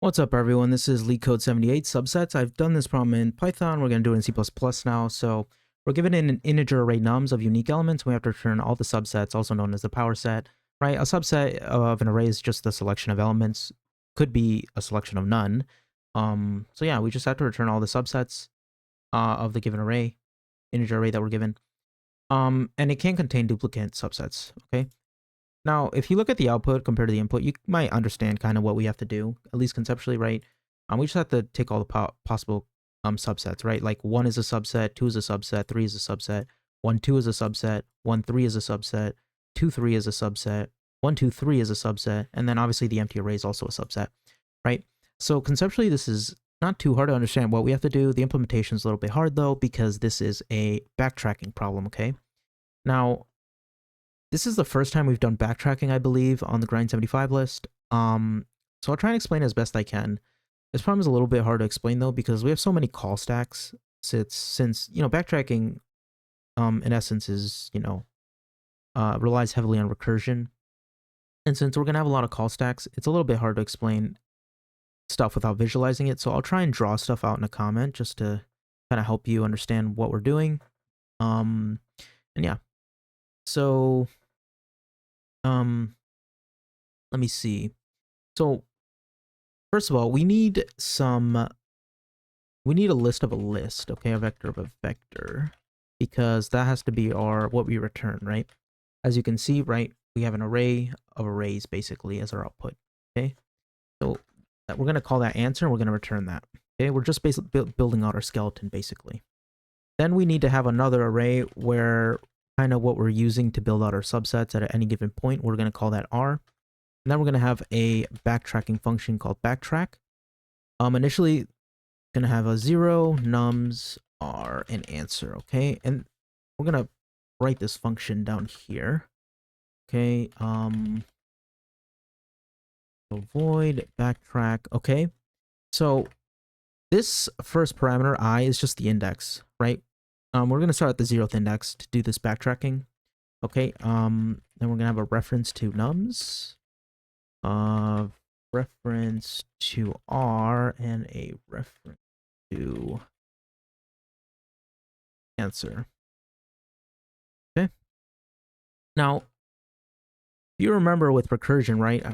What's up, everyone? This is LeetCode 78 subsets. I've done this problem in Python. We're going to do it in C++ now. So we're given an integer array nums of unique elements. We have to return all the subsets, also known as the power set, right? A subset of an array is just a selection of elements. Could be a selection of none. So yeah, we just have to return all the subsets of the given array, integer array that we're given. And it can contain duplicate subsets, okay? Now, if you look at the output compared to the input, you might understand kind of what we have to do, at least conceptually, right? We just have to take all the possible subsets, right? Like 1 is a subset, 2 is a subset, 3 is a subset, 1, 2 is a subset, 1, 3 is a subset, 2, 3 is a subset, 1, 2, 3 is a subset, and then obviously the empty array is also a subset, right? So conceptually, this is not too hard to understand what we have to do. The implementation is a little bit hard, though, because this is a backtracking problem, okay? Now, this is the first time we've done backtracking, I believe, on the Grind 75 list. So I'll try and explain as best I can. This problem is a little bit hard to explain, though, because we have so many call stacks. Since backtracking, in essence, is, relies heavily on recursion. And since we're going to have a lot of call stacks, it's a little bit hard to explain stuff without visualizing it. So I'll try and draw stuff out in a comment just to kind of help you understand what we're doing. And yeah. So let me see. So first of all, we need a list of a list, okay? A vector of a vector, because that has to be what we return, right? As you can see, right, we have an array of arrays basically as our output, okay? So we're going to call that answer and we're going to return that, okay? We're just basically building out our skeleton basically. Then we need to have another array where kind of what we're using to build out our subsets at any given point. We're going to call that R. And then we're going to have a backtracking function called backtrack. Initially, going to have a 0, nums, R, and answer, okay? And we're going to write this function down here, okay? So void backtrack, okay? So this first parameter, I, is just the index, right? We're going to start at the 0th index to do this backtracking, okay? Then we're going to have a reference to nums, reference to R, and a reference to answer. Okay. Now, if you remember with recursion, right?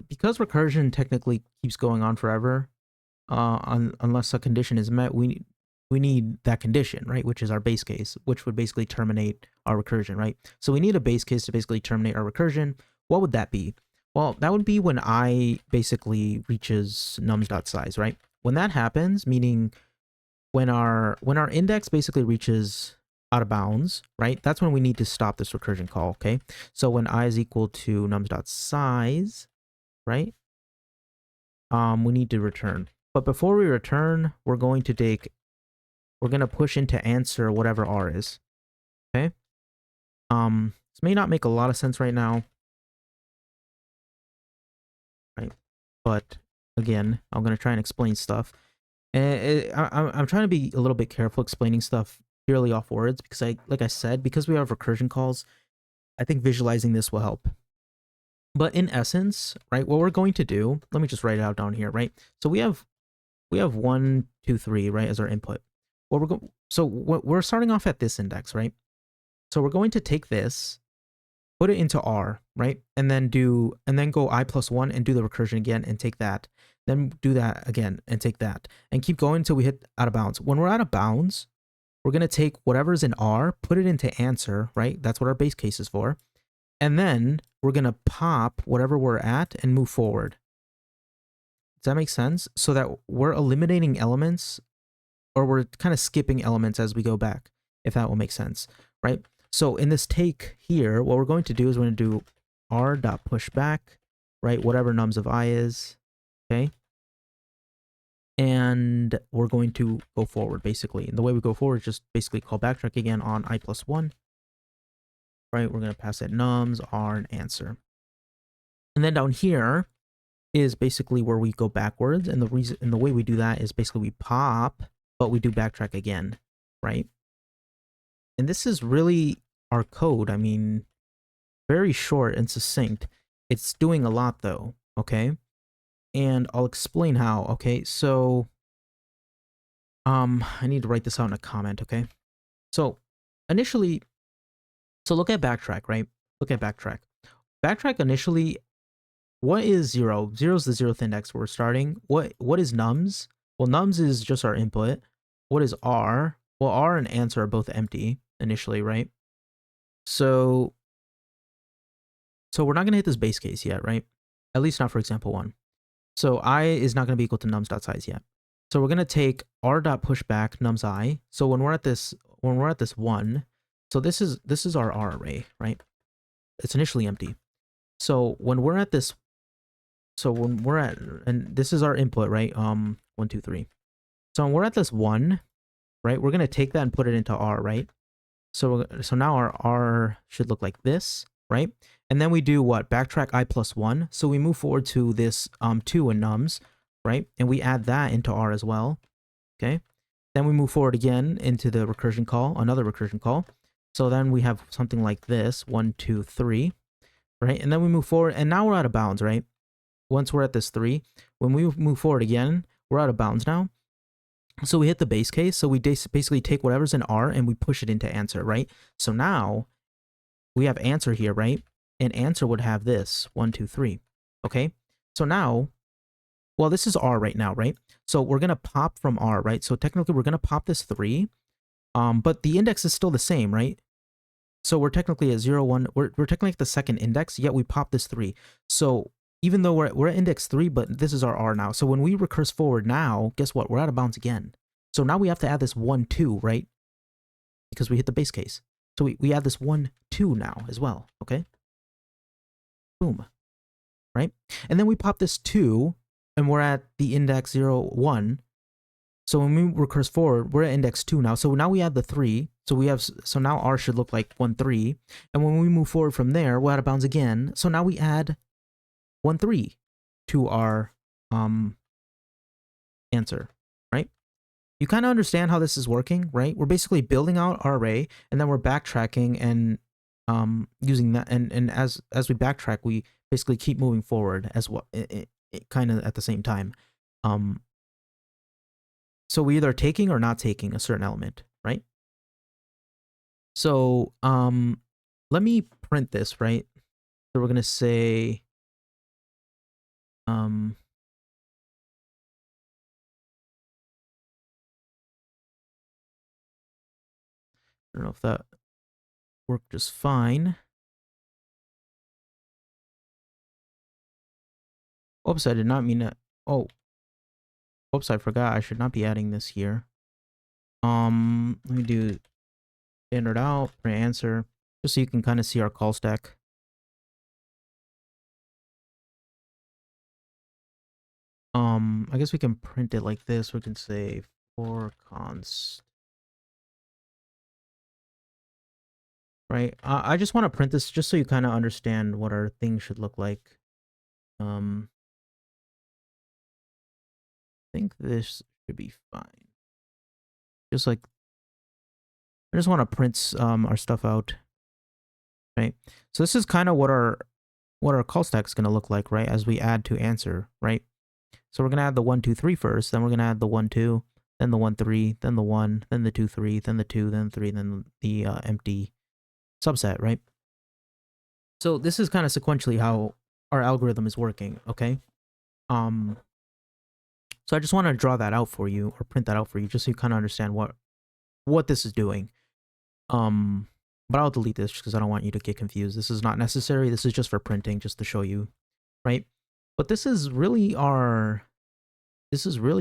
Because recursion technically keeps going on forever, unless a condition is met, we need that condition, right? Which is our base case, which would basically terminate our recursion, right? So we need a base case to basically terminate our recursion. What would that be? Well, that would be when I basically reaches nums.size, right? When that happens, meaning when our index basically reaches out of bounds, right? That's when we need to stop this recursion call, okay? So when I is equal to nums.size, right? We need to return. But before we return, we're going to push into answer whatever R is, okay? This may not make a lot of sense right now, right? But again, I'm going to try and explain stuff. And I'm trying to be a little bit careful explaining stuff purely off words because like I said, because we have recursion calls, I think visualizing this will help. But in essence, right, what we're going to do, let me just write it out down here, right? So we have 1, 2, 3, right, as our input. So we're starting off at this index, right? So we're going to take this, put it into R, right? And then go I plus 1 and do the recursion again and take that. Then do that again and take that. And keep going until we hit out of bounds. When we're out of bounds, we're going to take whatever's in R, put it into answer, right? That's what our base case is for. And then we're going to pop whatever we're at and move forward. Does that make sense? So that we're eliminating elements, or we're kind of skipping elements as we go back, if that will make sense, right? So in this take here, what we're going to do is we're going to do r.pushback, right? Whatever nums of I is, okay? And we're going to go forward, basically. And the way we go forward is just basically call backtrack again on I plus 1, right? We're going to pass it nums, R, and answer. And then down here is basically where we go backwards. And the way we do that is basically we pop, but we do backtrack again, right? And this is really our code. I mean, very short and succinct. It's doing a lot though, okay? and I'll explain how. Okay, so I need to write this out in a comment. Okay, so initially, so look at backtrack, right? Look at backtrack. Backtrack initially, what is 0? 0 is the 0th index we're starting. What is nums? Well, nums is just our input. What is r? Well, r and answer are both empty initially, right? So we're not going to hit this base case yet, right? At least not for example 1. So I is not going to be equal to nums.size yet. So we're going to take r.pushback nums I. So when we're at this 1, so this is our r array, right? It's initially empty. So when we're at this, and this is our input, right? 1, 2, 3. So when we're at this 1, right? We're going to take that and put it into r, right? So now our r should look like this, right? And then we do what? Backtrack I plus 1. So we move forward to this 2 in nums, right? And we add that into r as well, okay? Then we move forward again into the recursion call, another recursion call. So then we have something like this, 1, 2, 3, right? And then we move forward, and now we're out of bounds, right? Once we're at this 3, when we move forward again, we're out of bounds now. So we hit the base case. So we basically take whatever's in R and we push it into answer, right? So now we have answer here, right? And answer would have this 1, 2, 3. Okay. So now, well, this is R right now, right? So we're going to pop from R, right? So technically we're going to pop this 3. But the index is still the same, right? So we're technically at 0, 1. We're technically at the second index, yet we pop this 3. So even though we're at index 3, but this is our R now. So when we recurse forward now, guess what? We're out of bounds again. So now we have to add this 1, 2, right? Because we hit the base case. So we add this 1, 2 now as well, okay? Boom, right? And then we pop this 2, and we're at the index 0, 1. So when we recurse forward, we're at index 2 now. So now we add the 3. So now R should look like 1, 3. And when we move forward from there, we're out of bounds again. So now we add 1, 3 to our answer, right? You kind of understand how this is working, right? We're basically building out our array, and then we're backtracking and using that. And as we backtrack, we basically keep moving forward as well, kind of at the same time. So we either taking or not taking a certain element, right? So let me print this, right? So we're gonna say I don't know if that worked just fine. Oops, I did not mean that. Oh, oops, I forgot. I should not be adding this here. Let me do standard out, print answer, just so you can kind of see our call stack. I guess we can print it like this. We can say for const. Right. I just want to print this just so you kind of understand what our thing should look like. I think this should be fine. Just like, I just want to print our stuff out. Right. So this is kind of what our call stack is going to look like, right? As we add to answer, right? So we're going to add the 1, 2, 3 first, then we're going to add the 1, 2, then the 1, 3, then the 1, then the 2, 3, then the 2, then the 3, then the empty subset, right? So this is kind of sequentially how our algorithm is working, okay? So I just want to draw that out for you, or print that out for you, just so you kind of understand what this is doing. But I'll delete this because I don't want you to get confused. This is not necessary. This is just for printing, just to show you, right? But this is really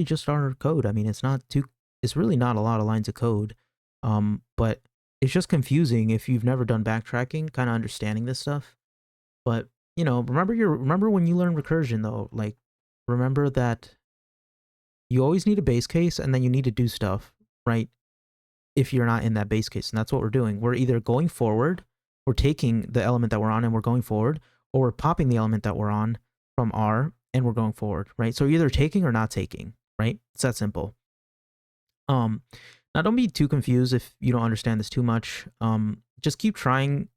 just our code. I mean, it's really not a lot of lines of code. But it's just confusing if you've never done backtracking, kind of understanding this stuff. But, you know, remember when you learn recursion though, like, remember that you always need a base case and then you need to do stuff, right? If you're not in that base case. And that's what we're doing. We're either going forward, we're taking the element that we're on and we're going forward, or we're popping the element that we're on from R and we're going forward, right? So you're either taking or not taking, right? It's that simple. Now don't be too confused if you don't understand this too much. Just keep trying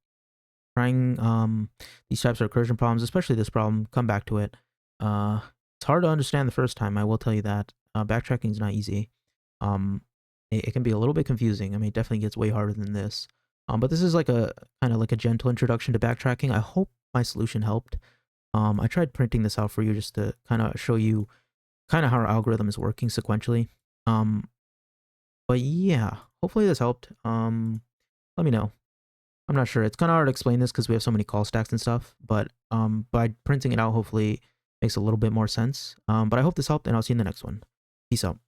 these types of recursion problems, especially this problem. Come back to it. It's hard to understand the first time, I will tell you that. Backtracking is not easy. Um, it can be a little bit confusing. I mean, it definitely gets way harder than this. But this is like a kind of like a gentle introduction to backtracking. I hope my solution helped. I tried printing this out for you just to kind of show you kind of how our algorithm is working sequentially. Um, but yeah, hopefully this helped. Let me know. I'm not sure. It's kind of hard to explain this because we have so many call stacks and stuff, but by printing it out, hopefully makes a little bit more sense. But I hope this helped, and I'll see you in the next one. Peace out.